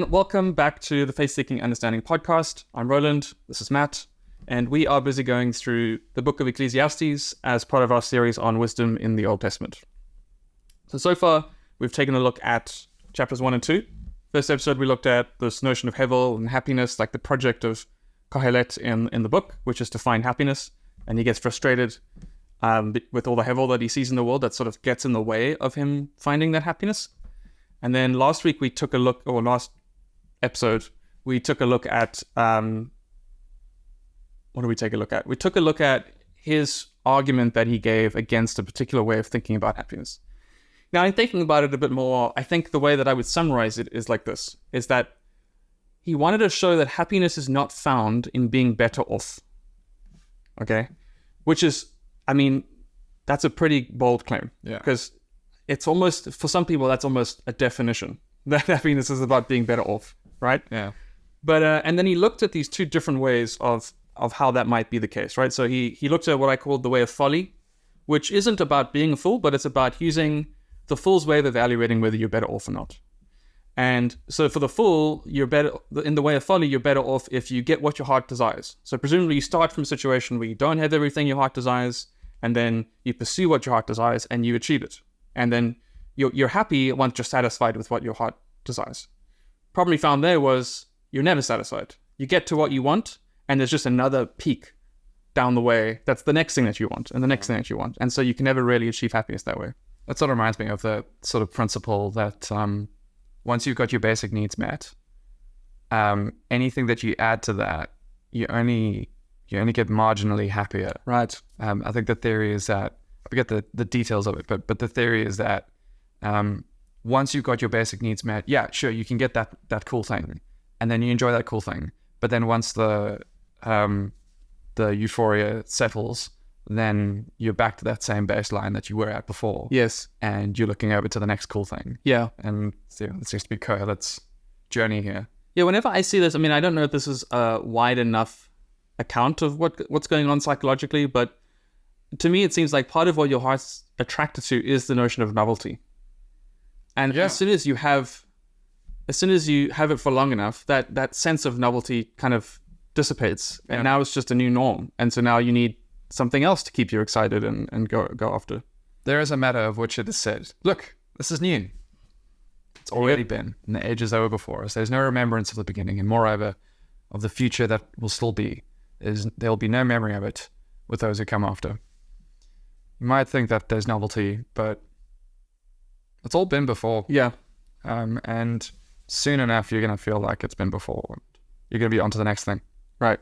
and welcome back to the Faith Seeking Understanding podcast. I'm Roland, this is Matt, and we are busy going through the book of Ecclesiastes as part of our series on wisdom in the Old Testament. So far, we've taken a look at chapters 1 and 2. First episode, we looked at this notion of hevel and happiness, like the project of Qohelet in the book, which is to find happiness, and he gets frustrated with all the hevel that he sees in the world that sort of gets in the way of him finding that happiness. And then last episode, we took a look at, what did we take a look at? We took a look at his argument that he gave against a particular way of thinking about happiness. Now, in thinking about it a bit more, I think the way that I would summarize it is like this, is that he wanted to show that happiness is not found in being better off. Okay? Which is, that's a pretty bold claim. Yeah. Because it's almost, for some people, that's almost a definition. That happiness is about being better off, right? Yeah. But and then he looked at these two different ways of how that might be the case, right? So he looked at what I called the way of folly, which isn't about being a fool, but it's about using the fool's way of evaluating whether you're better off or not. And so for the fool, you're better in the way of folly, you're better off if you get what your heart desires. So presumably you start from a situation where you don't have everything your heart desires, and then you pursue what your heart desires and you achieve it. And then you're happy once you're satisfied with what your heart desires. Problem we found there was you're never satisfied. You get to what you want, and there's just another peak down the way. That's the next thing that you want, and the next thing that you want. And so you can never really achieve happiness that way. That sort of reminds me of the sort of principle that once you've got your basic needs met, anything that you add to that, you only get marginally happier. Right. I think the theory is that, I forget the details of it, but the theory is that once you've got your basic needs met, yeah, sure, you can get that cool thing, and then you enjoy that cool thing. But then once the euphoria settles, then you're back to that same baseline that you were at before. Yes. And you're looking over to the next cool thing. Yeah. And so it seems to be Qohelet's journey here. Yeah, whenever I see this, I don't know if this is a wide enough account of what's going on psychologically, but to me, it seems like part of what your heart's attracted to is the notion of novelty. And as soon as you have it for long enough, that sense of novelty kind of dissipates. And now it's just a new norm. And so now you need something else to keep you excited and go after. There is a matter of which it is said, look, this is new. It's already been, and the ages that were before us. There's no remembrance of the beginning, and moreover, of the future that will still be. There'll be no memory of it with those who come after. You might think that there's novelty, but it's all been before. Yeah. And soon enough, you're going to feel like it's been before. You're going to be on to the next thing. Right.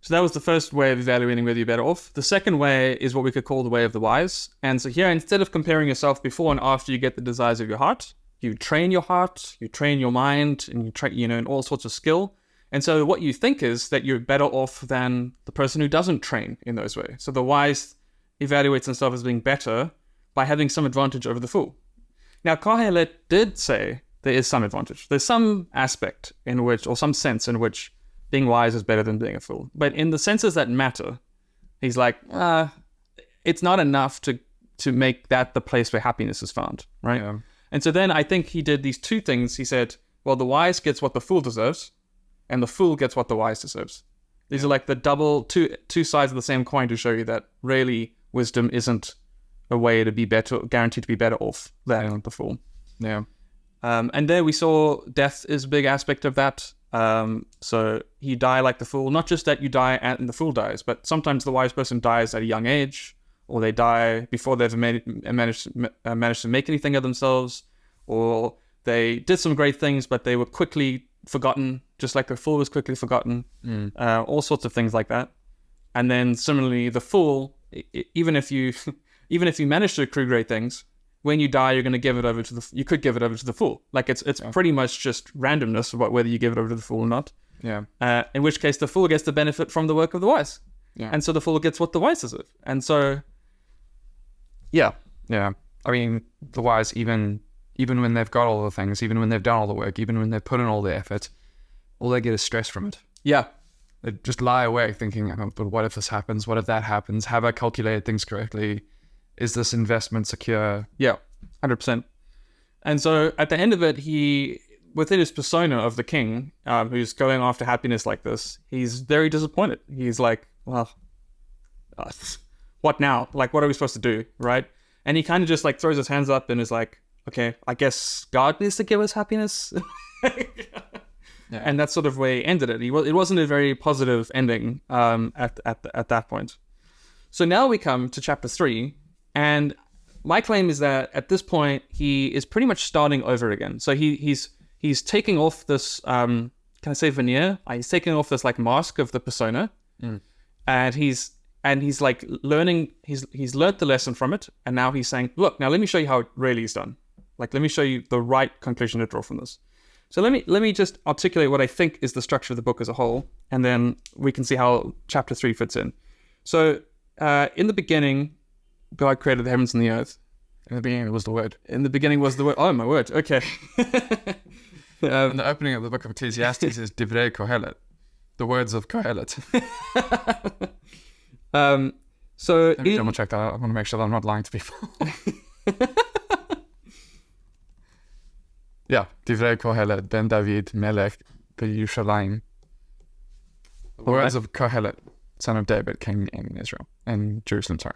So that was the first way of evaluating whether you're better off. The second way is what we could call the way of the wise. And so here, instead of comparing yourself before and after you get the desires of your heart, you train your heart, you train your mind, and you train, in all sorts of skill. And so what you think is that you're better off than the person who doesn't train in those ways. So the wise evaluates himself as being better by having some advantage over the fool. Now, Qohelet did say there is some advantage. There's some aspect in which, or some sense in which, being wise is better than being a fool. But in the senses that matter, he's like, it's not enough to make that the place where happiness is found, right? Yeah. And so then I think he did these two things. He said, well, the wise gets what the fool deserves, and the fool gets what the wise deserves. These are like the two sides of the same coin to show you that really wisdom isn't a way to be better, guaranteed to be better off than the fool. Yeah. And there we saw death is a big aspect of that. So you die like the fool, not just that you die and the fool dies, but sometimes the wise person dies at a young age, or they die before they've managed to make anything of themselves, or they did some great things, but they were quickly forgotten, just like the fool was quickly forgotten. All sorts of things like that. And then similarly, the fool, even if you manage to accrue great things, when you die, you're going to give it over to you could give it over to the fool. Like it's pretty much just randomness about whether you give it over to the fool or not. Yeah. In which case the fool gets the benefit from the work of the wise. Yeah. And so the fool gets what the wise deserve. And so, yeah. Yeah. The wise, even when they've got all the things, even when they've done all the work, even when they've put in all the effort, all they get is stress from it. Yeah. They just lie awake thinking, but what if this happens? What if that happens? Have I calculated things correctly? Is this investment secure? Yeah, 100%. And so at the end of it, within his persona of the king, who's going after happiness like this, he's very disappointed. He's like, well, what now? Like, what are we supposed to do, right? And he kind of just like throws his hands up and is like, okay, I guess God needs to give us happiness. Yeah. And that's sort of where he ended it. It wasn't a very positive ending at that point. So now we come to chapter 3, and my claim is that at this point he is pretty much starting over again. So he's taking off this can I say veneer? He's taking off this like mask of the persona, and he's like learning. He's learned the lesson from it, and now he's saying, look, now let me show you how it really is done. Like, let me show you the right conclusion to draw from this. So let me just articulate what I think is the structure of the book as a whole, and then we can see how chapter 3 fits in. So in the beginning, God created the heavens and the earth. In the beginning was the word. In the beginning was the word. Oh, my word. Okay. And the opening of the book of Ecclesiastes is Divrei Qohelet, the words of Qohelet. So Let me double check that. I want to make sure that I'm not lying to people. Yeah, Divrei Qohelet ben David Melech B'Yushalayim. The words of Qohelet, son of David, king in Israel and Jerusalem. Sorry.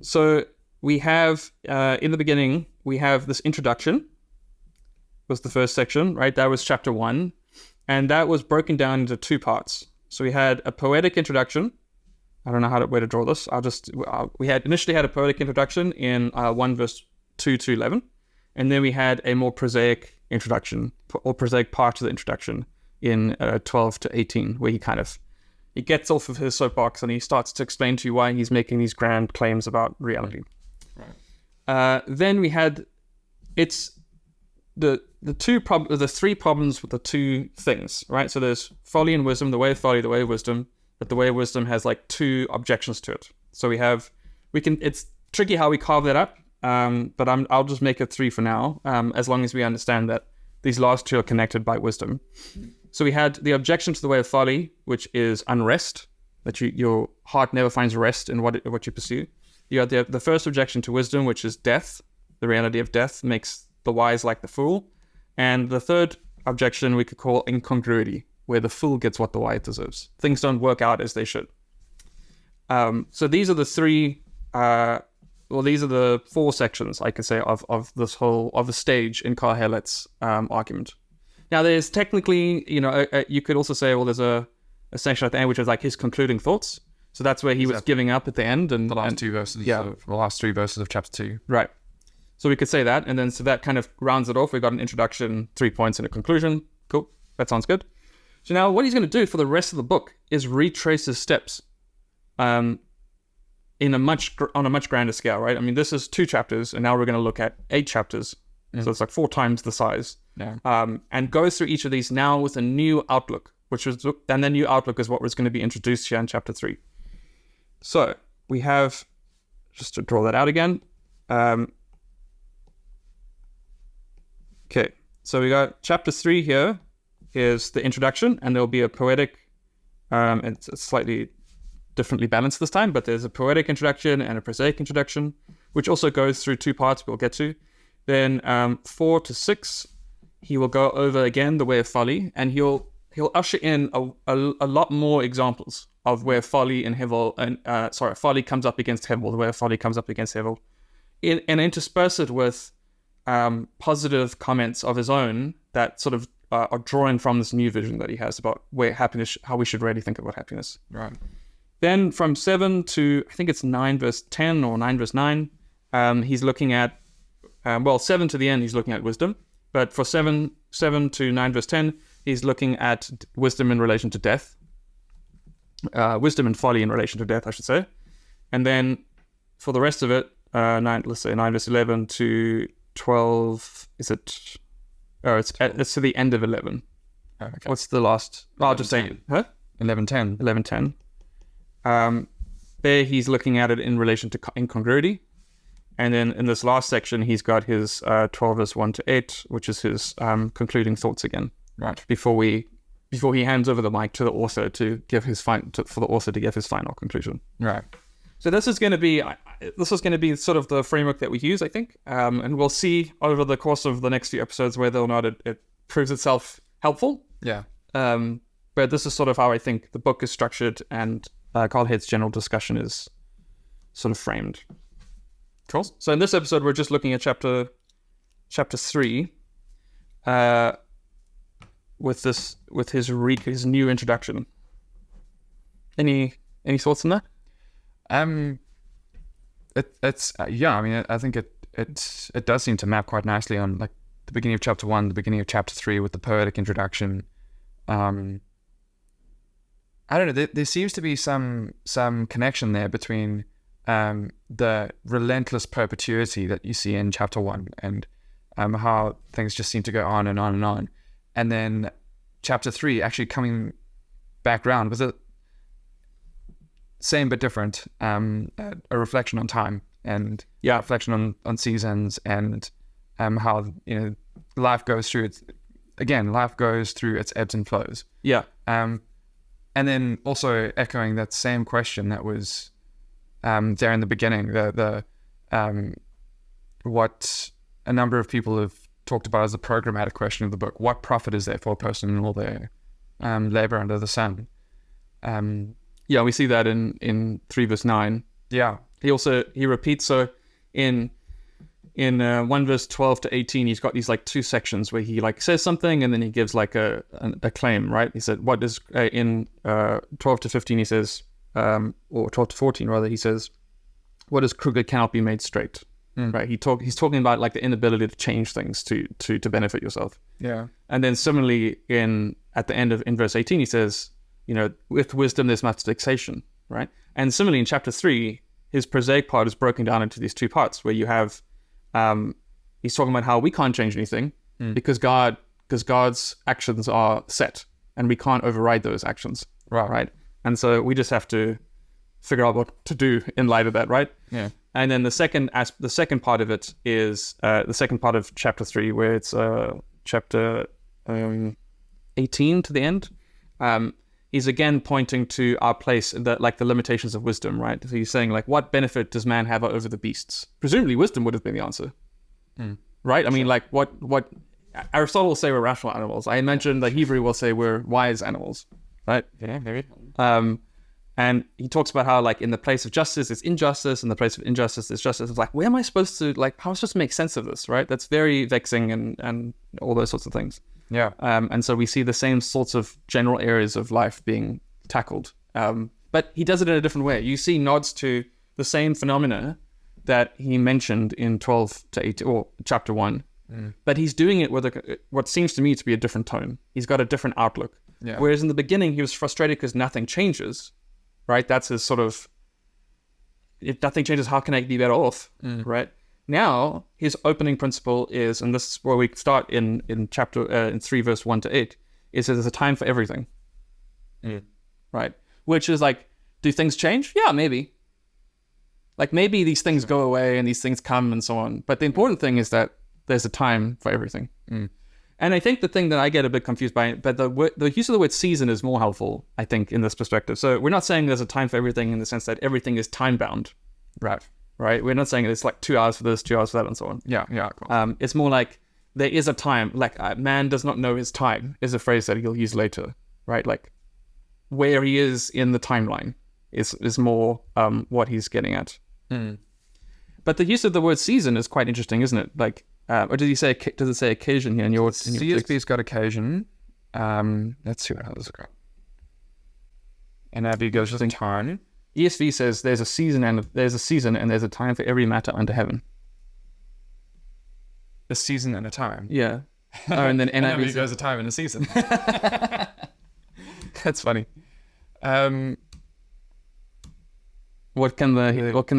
So we have in the beginning we have this introduction. Was the first section, right? That was chapter 1, and that was broken down into 2 parts. So we had a poetic introduction. I don't know where to draw this. We had initially had a poetic introduction in 1 verse 2 to 11. And then we had a more prosaic introduction, or prosaic part of the introduction in 12 to 18, where he gets off of his soapbox and he starts to explain to you why he's making these grand claims about reality. Right. Then we had the 3 problems with the 2 things, right? So there's folly and wisdom, the way of folly, the way of wisdom, but the way of wisdom has like 2 objections to it. So it's tricky how we carve that up. But I'll just make it 3 for now, as long as we understand that these last 2 are connected by wisdom. So we had the objection to the way of folly, which is unrest, that your heart never finds rest in what you pursue. You had the first objection to wisdom, which is death. The reality of death makes the wise like the fool. And the third objection we could call incongruity, where the fool gets what the wise deserves. Things don't work out as they should. So these are the 3... these are the 4 sections, I could say, of this whole of the stage in Qohelet's argument. Now, there's technically, you could also say, well, there's a section at the end which is like his concluding thoughts. So that's where he was giving up at the end, and the last 2 verses. Yeah, the last 3 verses of chapter 2. Right. So we could say that, and then so that kind of rounds it off. We got an introduction, 3 points, and a conclusion. Cool. That sounds good. So now, what he's going to do for the rest of the book is retrace his steps. On a much grander scale, right? I mean, this is 2 chapters, and now we're going to look at 8 chapters. So it's like 4 times the size. Yeah. And go through each of these now with a new outlook, and the new outlook is what was going to be introduced here in chapter 3. So we have, just to draw that out again. Okay, so we got chapter 3 here is the introduction, and there'll be a poetic, it's slightly differently balanced this time, but there's a poetic introduction and a prosaic introduction, which also goes through 2 parts we'll get to. Then 4 to 6, he will go over again the way of folly, and he'll usher in a lot more examples of where folly and Hevel, folly comes up against Hevel, the way of folly comes up against Hevel, and intersperse it with positive comments of his own that sort of are drawing from this new vision that he has about where happiness, how we should really think about happiness. Right. Then from 7 to, I think it's 9 verse 10 or 9 verse 9, he's looking at, 7 to the end, he's looking at wisdom. But for 7 to 9 verse 10, he's looking at wisdom in relation to death. Wisdom and folly in relation to death, I should say. And then for the rest of it, 9 verse 11 to 12, is it? Oh, it's to the end of 11. Oh, okay. What's the last? I'll just say, 11:10. 11:10. There he's looking at it in relation to incongruity. And then in this last section, he's got his 12 verse 1 to 8, which is his concluding thoughts again. Right. Before he hands over the mic to the author to give his for the author to give his final conclusion. Right. So this is going to be sort of the framework that we use, I think, and we'll see over the course of the next few episodes whether or not it proves itself helpful. Yeah. But this is sort of how I think the book is structured, and Qoheleth's general discussion is sort of framed. Cool. So in this episode, we're just looking at chapter 3, with his new introduction. Any thoughts on that? It's yeah. I mean, I think it does seem to map quite nicely on like the beginning of chapter 1, the beginning of chapter 3 with the poetic introduction. I don't know. There seems to be some connection there between the relentless perpetuity that you see in chapter 1 and how things just seem to go on and on and on, and then chapter 3 actually coming back round with a same but different, a reflection on time and reflection on seasons and how life goes through its ebbs and flows. Yeah. And then also echoing that same question that was there in the beginning, the what a number of people have talked about as the programmatic question of the book: what profit is there for a person in all their labor under the sun? Yeah, we see that in 3 verse 9. Yeah. He repeats, so in 1 verse 12 to 18, he's got these like 2 sections where he like says something and then he gives like a claim, right? He said, what is in 12 to 15, he says, or 12 to 14 rather, he says, what is crooked cannot be made straight, right? He's talking about like the inability to change things to benefit yourself. Yeah. And then similarly at the end of in verse 18, he says, with wisdom there's much vexation, right? And similarly in chapter 3, his prosaic part is broken down into these 2 parts where you have he's talking about how we can't change anything because God's actions are set and we can't override those actions, right? And so we just have to figure out what to do in light of that, right? Yeah. And then the second part of it is the second part of chapter 3, where it's chapter 18 to the end. He's again pointing to our place, like the limitations of wisdom, right? So he's saying, like, what benefit does man have over the beasts? Presumably, wisdom would have been the answer, right? I mean, like, what Aristotle will say we're rational animals. I mentioned that Hebrew will say we're wise animals, right? Yeah, maybe. And he talks about how, like, in the place of justice, it's injustice. In the place of injustice, it's justice. It's like, where am I supposed to, like, how am I supposed to make sense of this, right? That's very vexing and all those sorts of things. Yeah. And so we see the same sorts of general areas of life being tackled. But he does it in a different way. You see nods to the same phenomena that he mentioned in 12 to 18, or chapter 1. But he's doing it with what seems to me to be a different tone. He's got a different outlook. Yeah. Whereas in the beginning, he was frustrated because nothing changes, right? That's his sort of, if nothing changes, how can I be better off, right? Now, his opening principle is, and this is where we start in chapter in 3 verse 1 to 8, is that there's a time for everything, right? Which is like, do things change? Yeah, maybe. Like maybe these things go away and these things come and so on. But the important thing is that there's a time for everything. And I think the thing that I get a bit confused by, but the use of the word season is more helpful, I think, in this perspective. So we're not saying there's a time for everything in the sense that everything is time bound. Right? We're not saying it's like 2 hours for this, 2 hours for that, and so on. Yeah. Cool. It's more like there is a time, like man does not know his time is a phrase that he'll use later, right? Like where he is in the timeline is more what he's getting at. But the use of the word season is quite interesting, isn't it? Like, or does it say occasion here in your CSB's got occasion. Let's see what others got. And Abby goes to time. ESV says there's a season and there's a time for every matter under heaven. A season and a time. Yeah. Oh, and then NIV goes a time and a season. That's funny. What can the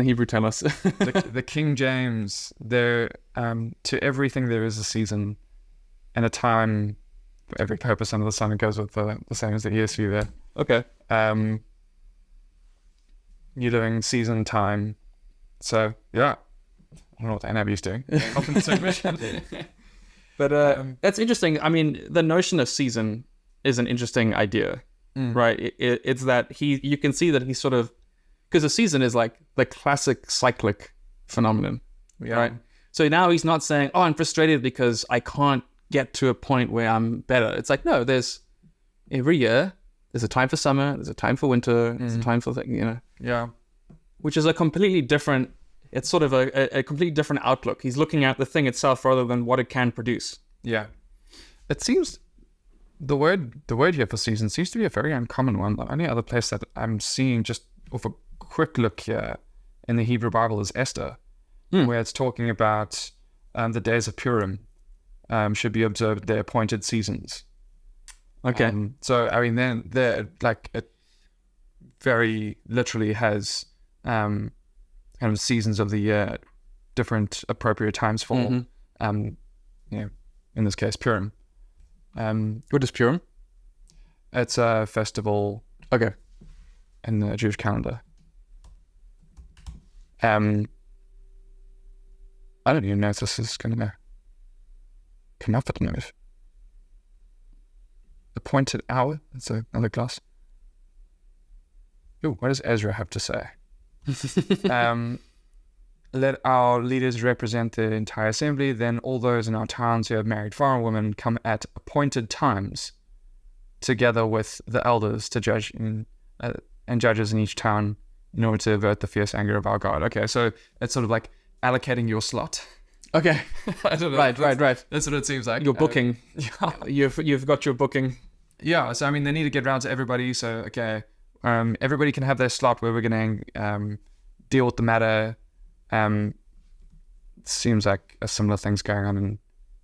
Hebrew tell us? the King James, there to everything there is a season and a time for every purpose under the sun. It goes with the same as the ESV there. Okay. New Living Season Time. So yeah, I don't know what the NIV is doing. But that's interesting. I mean, the notion of season is an interesting idea, right? It's that you can see that he's sort of because a season is like the classic cyclic phenomenon, right? So now he's not saying, oh, I'm frustrated because I can't get to a point where I'm better. It's like, no, there's every year, there's a time for summer, there's a time for winter, there's a time for, Yeah. which is a completely different, it's sort of a completely different outlook. He's looking at the thing itself rather than what it can produce. Yeah. It seems the word here for season seems to be a very uncommon one. The only other place that I'm seeing just off a quick look here in the Hebrew Bible is Esther, where it's talking about the days of Purim should be observed at their appointed seasons. Okay. So, I mean, then like it very literally has kind of seasons of the year, different appropriate times for, in this case, Purim. What is Purim? It's a festival. Okay. In the Jewish calendar. I don't even know if this is going to come up at the moment. Appointed hour. That's another glass. Ooh, what does Ezra have to say? Let our leaders represent the entire assembly. Then all those in our towns who have married foreign women come at appointed times, together with the elders to judge and judges in each town, in order to avert the fierce anger of our God. Okay, so it's sort of like allocating your slot. Okay. I don't know. Right. That's what it seems like. Your booking. You've got your booking. Yeah, so I mean, they need to get around to everybody. So, okay, everybody can have their slot where we're going to deal with the matter. Seems like a similar thing's going on in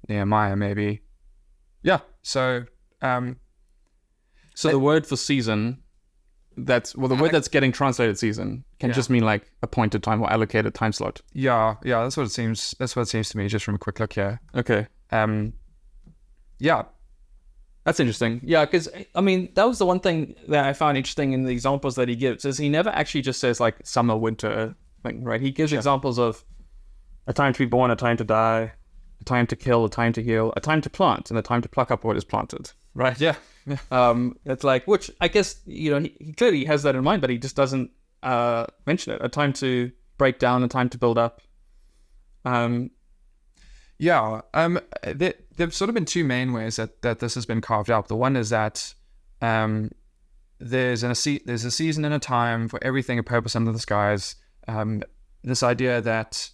Nehemiah, maybe. Yeah, so... the word for season... word that's getting translated season can just mean like appointed time or allocated time slot. Yeah, that's what it seems. That's what it seems to me, just from a quick look here. Okay. Yeah, that's interesting. Yeah, because I mean that was the one thing that I found interesting in the examples that he gives is he never actually just says like summer, winter thing, right? He gives examples of a time to be born, a time to die, a time to kill, a time to heal, a time to plant, and a time to pluck up what is planted. Right. Yeah. It's like, which I guess, he clearly has that in mind, but he just doesn't mention it. A time to break down, a time to build up. There've sort of been two main ways that this has been carved out. The one is that there's a season and a time for everything, a purpose under the skies. This idea that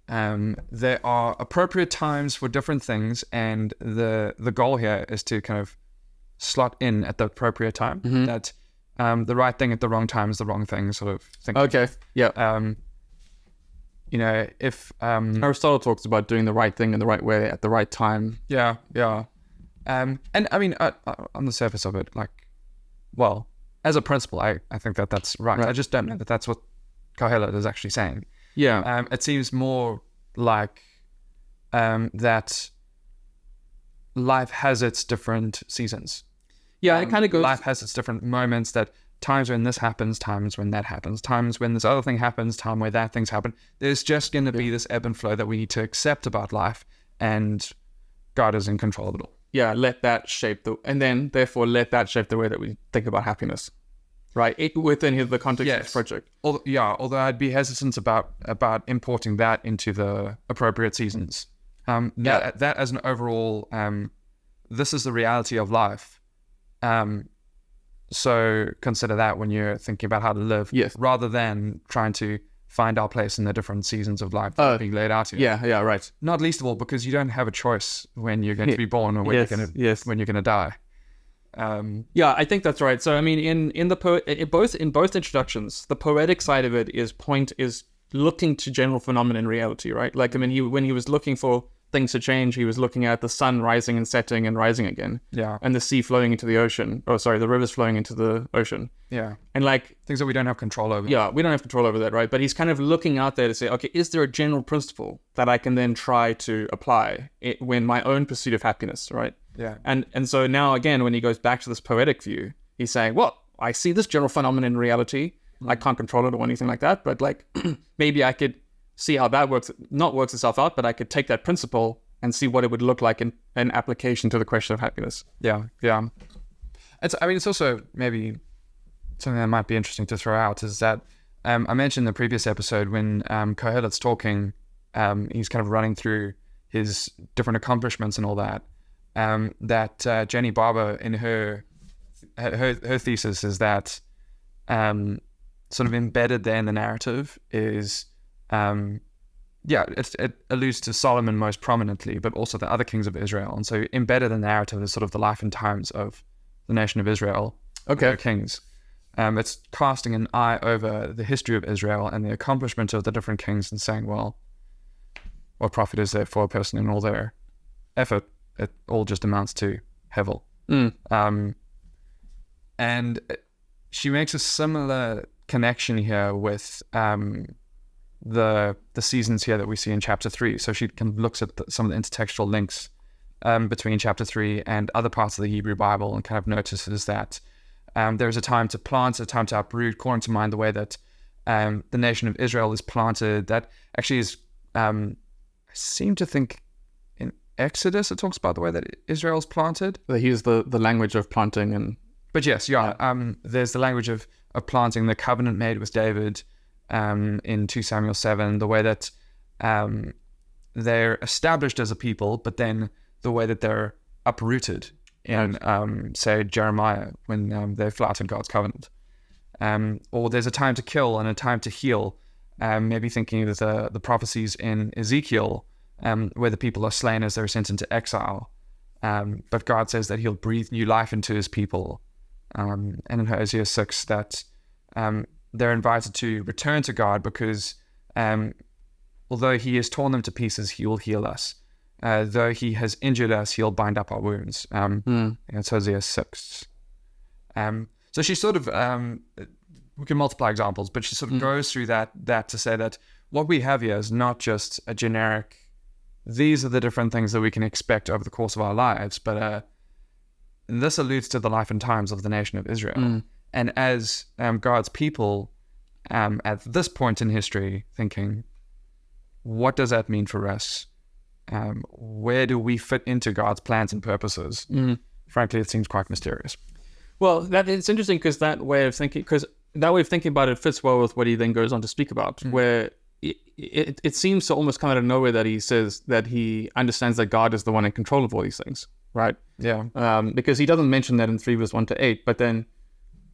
there are appropriate times for different things, and the goal here is to kind of slot in at the appropriate time. That the right thing at the wrong time is the wrong thing, sort of thing. Okay. Yeah. If Aristotle talks about doing the right thing in the right way at the right time. Yeah. And I mean, on the surface of it, like, well, as a principle, I think that's right. I just don't know that that's what Qohelet is actually saying. Yeah. It seems more like that life has its different seasons. Yeah, it kind of goes... Life has its different moments, that times when this happens, times when that happens, times when this other thing happens, time where that thing's happen. There's just going to be this ebb and flow that we need to accept about life, and God is in control of it all. Yeah, let that shape and then therefore let that shape the way that we think about happiness. Right, within the context of this project. Although I'd be hesitant about importing that into the appropriate seasons. That as an overall, this is the reality of life. So consider that when you're thinking about how to live, rather than trying to find our place in the different seasons of life that are being laid out here. Yeah, right. Not least of all because you don't have a choice when you're going to be born or when you're going to die. Yeah, I think that's right. So I mean, in both introductions, the poetic side of it is looking to general phenomena in reality, right? Like, I mean, when he was looking for things to change, he was looking at the sun rising and setting and rising again. Yeah. And the sea flowing into the ocean. Oh, sorry, the rivers flowing into the ocean. Yeah. And like things that we don't have control over. Yeah, we don't have control over that, right? But he's kind of looking out there to say, okay, is there a general principle that I can then try to apply when my own pursuit of happiness, right? Yeah. And so now again, when he goes back to this poetic view, he's saying, well, I see this general phenomenon in reality. I can't control it or anything like that, but like maybe I could see how that works itself out, but I could take that principle and see what it would look like in an application to the question of happiness. Yeah. It's also maybe something that might be interesting to throw out is that I mentioned in the previous episode when Qohelet's talking, he's kind of running through his different accomplishments and all that. That Jennie Barbour in her thesis is that sort of embedded there in the narrative is it alludes to Solomon most prominently, but also the other kings of Israel. And so embedded in the narrative is sort of the life and times of the nation of Israel. Okay. Kings. It's casting an eye over the history of Israel and the accomplishment of the different kings and saying, well, what profit is there for a person in all their effort? It all just amounts to hevel. And she makes a similar connection here with the seasons here that we see in chapter 3. So she kind of looks at some of the intertextual links between chapter 3 and other parts of the Hebrew Bible and kind of notices that there's a time to plant, a time to uproot, calling to mind the way that the nation of Israel is planted. That actually is, I seem to think in Exodus, it talks about the way that Israel is planted. They use the language of planting and... But yes, there's the language of planting, the covenant made with David in 2 Samuel 7, the way that they're established as a people, but then the way that they're uprooted in, say, Jeremiah, when they flouted God's covenant. Or there's a time to kill and a time to heal. Maybe thinking of the prophecies in Ezekiel, where the people are slain as they're sent into exile. But God says that he'll breathe new life into his people. And in Hosea 6, that they're invited to return to God because although he has torn them to pieces, he will heal us. Though he has injured us, he'll bind up our wounds. It's Hosea 6. So she sort of, we can multiply examples, but she sort of goes through that to say that what we have here is not just a generic, these are the different things that we can expect over the course of our lives, but this alludes to the life and times of the nation of Israel. And as God's people, at this point in history, thinking, what does that mean for us? Where do we fit into God's plans and purposes? Frankly, it seems quite mysterious. Well, it's interesting because that way of thinking about it fits well with what he then goes on to speak about, where it seems to almost come out of nowhere that he says that he understands that God is the one in control of all these things, right? Yeah. Because he doesn't mention that in 3 verse 1 to 8, but then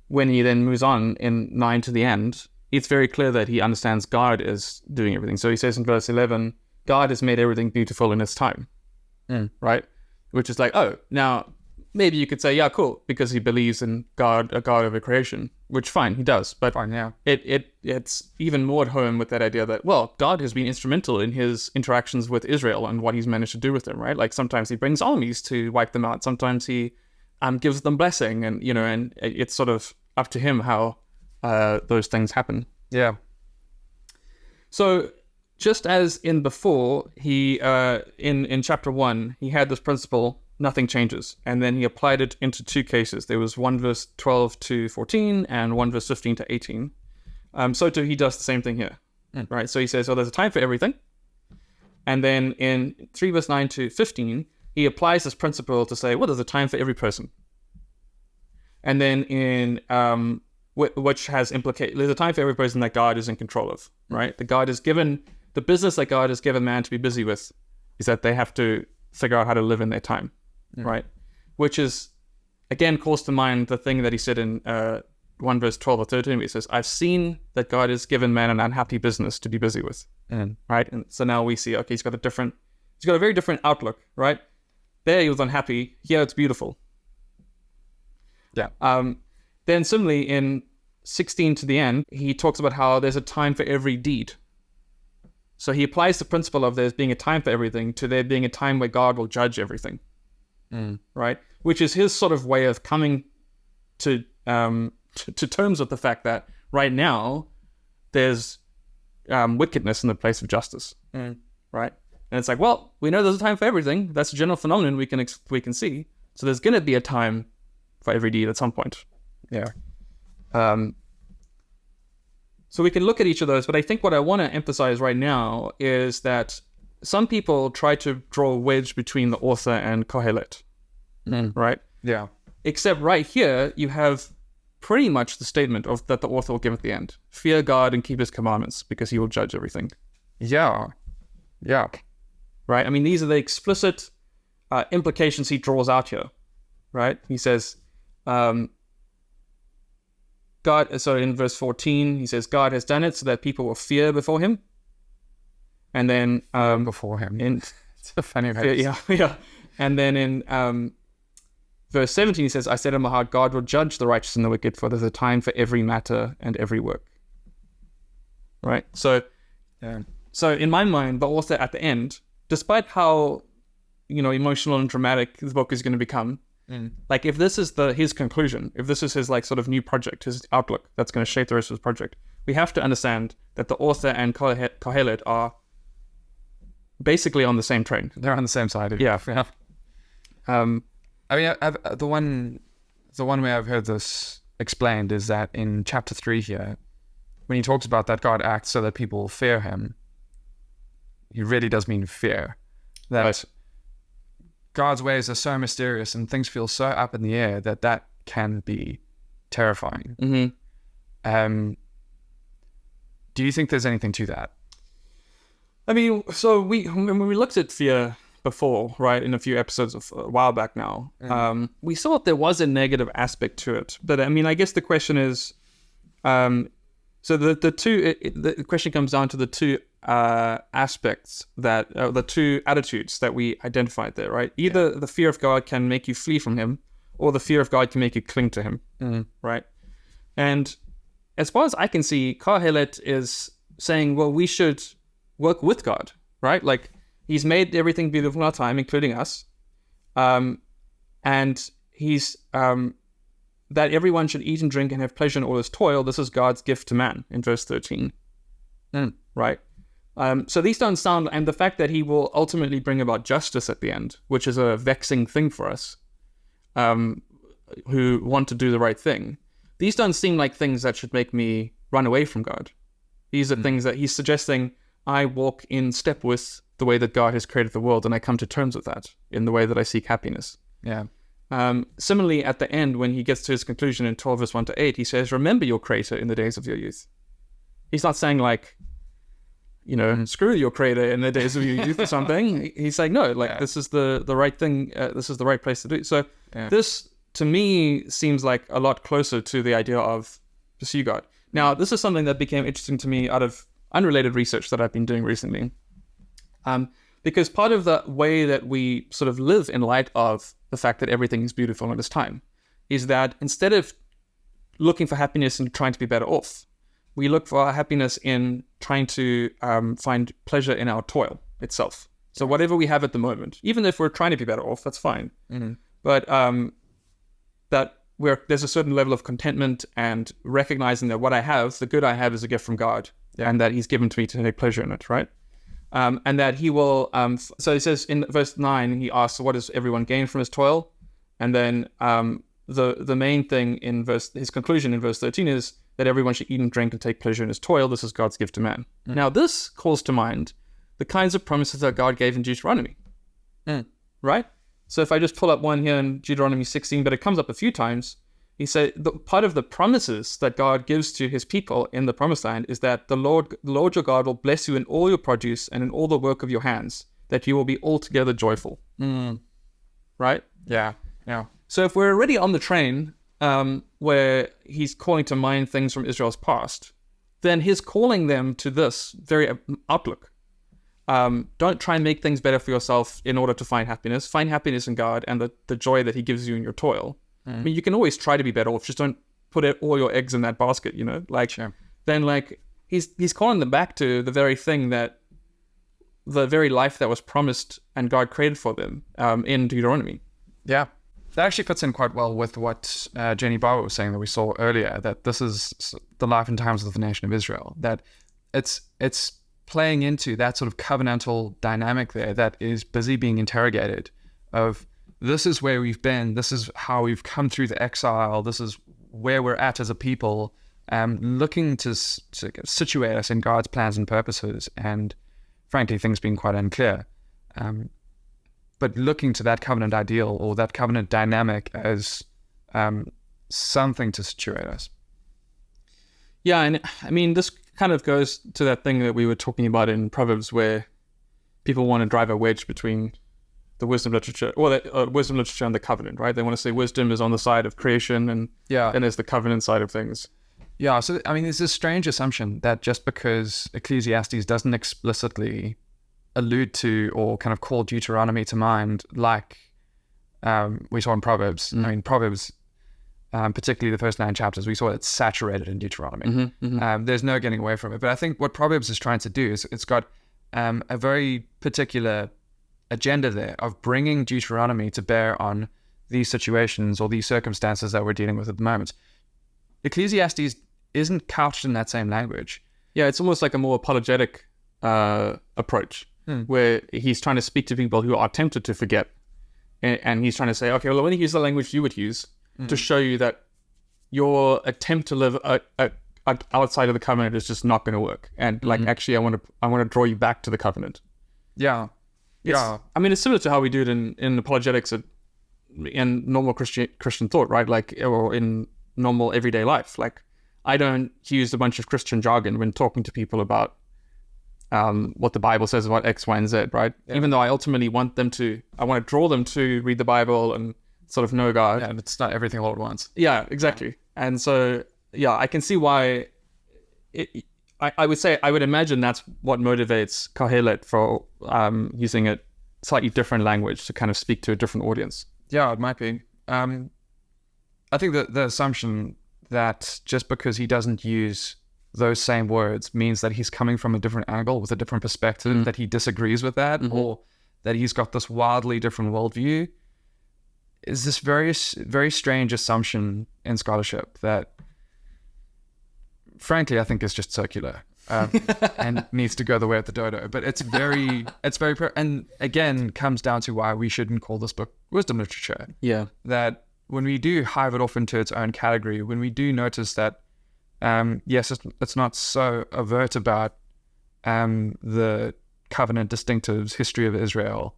when he then moves on in 9 to the end, it's very clear that he understands God is doing everything. So he says in verse 11, God has made everything beautiful in its time, right? Which is like, oh, now maybe you could say, yeah, cool, because he believes in God, a God over creation, which fine, he does. But fine, yeah. It's even more at home with that idea that, well, God has been instrumental in his interactions with Israel and what he's managed to do with them, right? Like sometimes he brings armies to wipe them out. Sometimes he gives them blessing, and and it's sort of up to him how those things happen. Yeah. So just as in before, he in chapter 1, he had this principle, nothing changes, and then he applied it into 2 cases. There was 1 verse 12 to 14 and 1 verse 15 to 18. So too, he does the same thing here, right? So he says, there's a time for everything. And then in 3 verse 9 to 15, he applies this principle to say, well, there's a time for every person. And then in which has there's a time for every person that God is in control of, right? The business that God has given man to be busy with is that they have to figure out how to live in their time, right? Which is, again, calls to mind the thing that he said in 1 verse 12 or 13, where he says, I've seen that God has given man an unhappy business to be busy with, right? And so now we see, okay, he's got a very different outlook, right? There he was unhappy, here it's beautiful. Yeah. Then similarly in 16 to the end, he talks about how there's a time for every deed. So he applies the principle of there's being a time for everything to there being a time where God will judge everything, right? Which is his sort of way of coming to terms with the fact that right now there's wickedness in the place of justice, right? And it's like, well, we know there's a time for everything. That's a general phenomenon we can see. So there's going to be a time for every deed at some point. Yeah. So we can look at each of those, but I think what I want to emphasize right now is that some people try to draw a wedge between the author and Qohelet, right? Yeah. Except right here, you have pretty much the statement of that the author will give at the end. Fear God and keep his commandments, because he will judge everything. Yeah. Yeah. Right? I mean, these are the explicit implications he draws out here. Right? He says, God, so in verse 14, he says, God has done it so that people will fear before him. And then Before him. It's a funny way. Yeah. And then in verse 17, he says, I said in my heart, God will judge the righteous and the wicked, for there's a time for every matter and every work. Right? So in my mind, the author at the end, despite how, emotional and dramatic the book is going to become, like if this is his conclusion, if this is his like sort of new project, his outlook that's going to shape the rest of his project, we have to understand that the author and Qohelet are basically on the same train. They're on the same side. Yeah. I mean, the one way I've heard this explained is that in chapter 3 here, when he talks about that God acts so that people fear him, he really does mean fear. That right. God's ways are so mysterious and things feel so up in the air that can be terrifying. Mm-hmm. Do you think there's anything to that? I mean, so when we looked at fear before, right, in a few episodes of a while back now, we saw that there was a negative aspect to it. But I mean, I guess the question is, so the question comes down to the two aspects that the two attitudes that we identified there, right? Either the fear of God can make you flee from him, or the fear of God can make you cling to him, right? And as far as I can see, Qohelet is saying, well, we should work with God, right? Like he's made everything beautiful in our time, including us, and he's that everyone should eat and drink and have pleasure in all his toil. This is God's gift to man in verse 13, right? So these don't sound, and the fact that he will ultimately bring about justice at the end, which is a vexing thing for us, who want to do the right thing. These don't seem like things that should make me run away from God. These are things that he's suggesting I walk in step with the way that God has created the world, and I come to terms with that in the way that I seek happiness. Yeah. Similarly, at the end, when he gets to his conclusion in 12 verse 1 to 8, he says, remember your creator in the days of your youth. He's not saying like, screw your creator in the days of your youth or something. He's saying, no, like this is the right thing. This is the right place to do. So this, to me, seems like a lot closer to the idea of pursue God. Now, this is something that became interesting to me out of unrelated research that I've been doing recently. Because part of the way that we sort of live in light of the fact that everything is beautiful at this time is that instead of looking for happiness and trying to be better off, we look for our happiness in trying to find pleasure in our toil itself. So whatever we have at the moment, even if we're trying to be better off, that's fine. But there's a certain level of contentment and recognizing that what I have, the good I have, is a gift from God, and that he's given to me to take pleasure in it, right? And that he will, so he says in verse 9, he asks, what does everyone gain from his toil? And then the main thing in his conclusion in verse 13 is that everyone should eat and drink and take pleasure in his toil. This is God's gift to man. Now, this calls to mind the kinds of promises that God gave in Deuteronomy, right? So if I just pull up one here in Deuteronomy 16, but it comes up a few times, he said part of the promises that God gives to his people in the promised land is that the Lord your God will bless you in all your produce and in all the work of your hands, that you will be altogether joyful. Right? Yeah. So if we're already on the train where he's calling to mind things from Israel's past, then he's calling them to this very outlook. Don't try and make things better for yourself in order to find happiness. Find happiness in God and the joy that he gives you in your toil. I mean, you can always try to be better off. Just don't put all your eggs in that basket, Then, like, he's calling them back to the very thing that, the very life that was promised and God created for them in Deuteronomy. Yeah. That actually fits in quite well with what Jennie Barbour was saying that we saw earlier, that this is the life and times of the nation of Israel, that it's playing into that sort of covenantal dynamic there that is busy being interrogated of, this is where we've been, this is how we've come through the exile, this is where we're at as a people, looking to situate us in God's plans and purposes, and frankly, things being quite unclear. But looking to that covenant ideal or that covenant dynamic as something to situate us. Yeah, and I mean, this kind of goes to that thing that we were talking about in Proverbs, where people want to drive a wedge between the wisdom literature, or the wisdom literature and the covenant, right? They want to say wisdom is on the side of creation, and then there's the covenant side of things. Yeah, so I mean, there's this strange assumption that just because Ecclesiastes doesn't explicitly allude to or kind of call Deuteronomy to mind, like we saw in Proverbs. I mean, Proverbs, particularly the first 9 chapters, we saw it's saturated in Deuteronomy. There's no getting away from it. But I think what Proverbs is trying to do is it's got a very particular agenda there of bringing Deuteronomy to bear on these situations or these circumstances that we're dealing with at the moment. Ecclesiastes isn't couched in that same language. Yeah, it's almost like a more apologetic approach, where he's trying to speak to people who are tempted to forget. And he's trying to say, okay, well, let me use the language you would use to show you that your attempt to live outside of the covenant is just not going to work. And actually, I want to draw you back to the covenant. Yeah. I mean, it's similar to how we do it in apologetics in normal Christian thought, right? Like, or in normal everyday life. Like, I don't use a bunch of Christian jargon when talking to people about what the Bible says about X, Y, and Z, right? Yeah. Even though I ultimately want to draw them to read the Bible and sort of know God. Yeah, and it's not everything all at once. Yeah, exactly. And so, yeah, I can see why I would imagine that's what motivates Qohelet for using a slightly different language to kind of speak to a different audience. Yeah, it might be. I think that the assumption that just because he doesn't use those same words means that he's coming from a different angle with a different perspective, that he disagrees with that, or that he's got this wildly different worldview, is this very, very strange assumption in scholarship that, frankly, I think is just circular and needs to go the way of the dodo. But it's very, and again, comes down to why we shouldn't call this book wisdom literature. Yeah. That when we do hive it off into its own category, when we do notice that, yes, it's not so overt about the covenant distinctives, history of Israel,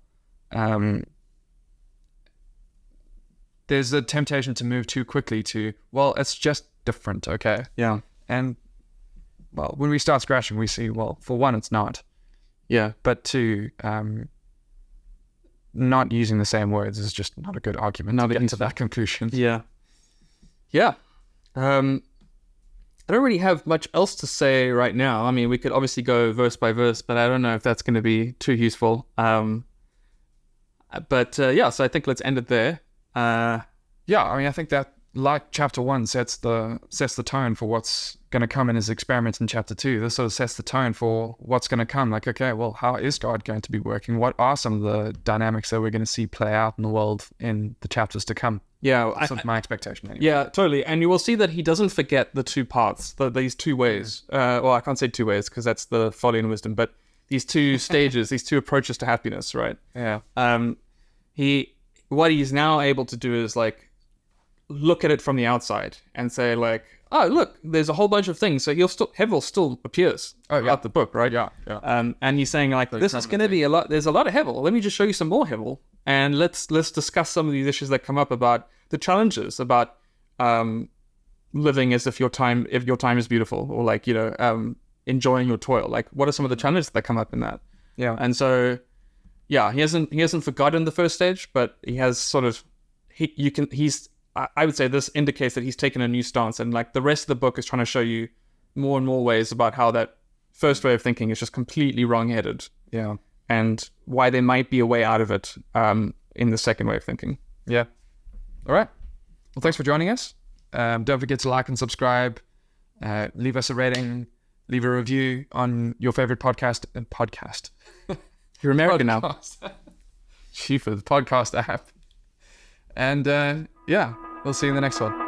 there's a temptation to move too quickly to, well, it's just different, okay? Yeah. And, well, when we start scratching, we see, well, for one, it's not. Yeah. But two, not using the same words is just not a good argument to get to that conclusion. Yeah. Yeah. I don't really have much else to say right now. I mean, we could obviously go verse by verse, but I don't know if that's going to be too useful. So I think let's end it there. I mean, I think that, like chapter 1 sets the tone for what's going to come in his experiment in chapter 2. This sort of sets the tone for what's going to come. Like, okay, well, how is God going to be working? What are some of the dynamics that we're going to see play out in the world in the chapters to come? Yeah, that's my expectation. Anyway. Yeah, totally. And you will see that he doesn't forget the two paths, these two ways. Well, I can't say two ways because that's the folly and wisdom, but these two stages, these two approaches to happiness, right? Yeah. What he's now able to do is like look at it from the outside and say like, oh, look, there's a whole bunch of things. So Hevel still appears throughout the book, right? Yeah. And he's saying like, this is going to be a lot. There's a lot of Hevel. Let me just show you some more Hevel, and let's discuss some of these issues that come up about the challenges about living as if your time is beautiful, or like enjoying your toil. Like, what are some of the challenges that come up in that? Yeah. And so, yeah, he hasn't forgotten the first stage, but he has sort of I would say this indicates that he's taken a new stance, and like the rest of the book is trying to show you more and more ways about how that first way of thinking is just completely wrong-headed. Yeah. And why there might be a way out of it in the second way of thinking. Yeah. All right. Well, thanks for joining us. Don't forget to like and subscribe. Leave us a rating. Leave a review on your favorite podcast. You're American now. Chief of the podcast app. And we'll see you in the next one.